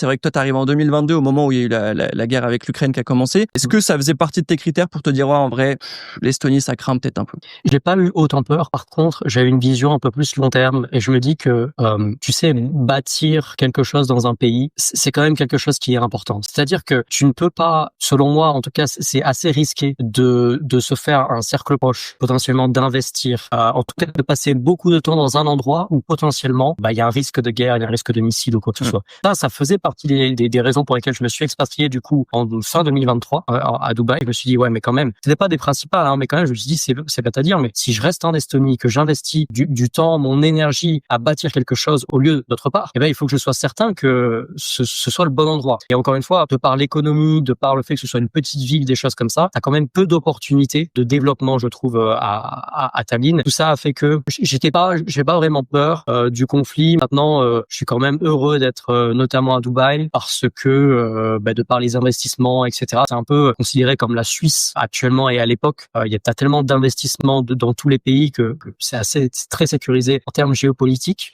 C'est vrai que toi, tu arrives en 2022 au moment où il y a eu la guerre avec l'Ukraine qui a commencé. Est-ce que ça faisait partie de tes critères pour te dire, ouais, en vrai, l'Estonie, ça craint peut-être un peu? J'ai pas eu autant peur. Par contre, j'ai une vision un peu plus long terme et je me dis que, tu sais, bâtir quelque chose dans un pays, c'est quand même quelque chose qui est important. C'est-à-dire que tu ne peux pas, selon moi, en tout cas, c'est assez risqué de se faire un cercle proche, potentiellement d'investir, en tout cas de passer beaucoup de temps dans un endroit où potentiellement, il y a un risque de guerre, il y a un risque de missile ou quoi que ce soit. Ça faisait partie des raisons pour lesquelles je me suis expatrié du coup en fin 2023 à Dubaï. Je me suis dit ouais, mais quand même, c'était pas des principales, hein, mais quand même, je me suis dit c'est bête à dire, mais si je reste en Estonie, que j'investis du temps, mon énergie à bâtir quelque chose au lieu d'autre part, il faut que je sois certain que ce soit le bon endroit. Et encore une fois, de par l'économie, de par le fait que ce soit une petite ville, des choses comme ça, t'as quand même peu d'opportunités de développement, je trouve, à Tallinn. Tout ça a fait que j'ai pas vraiment peur du conflit. Maintenant, je suis quand même heureux d'être notamment à Dubaï parce que de par les investissements, etc. C'est un peu considéré comme la Suisse actuellement et à l'époque. T'as tellement d'investissements dans tous les pays que c'est très sécurisé en termes géopolitiques.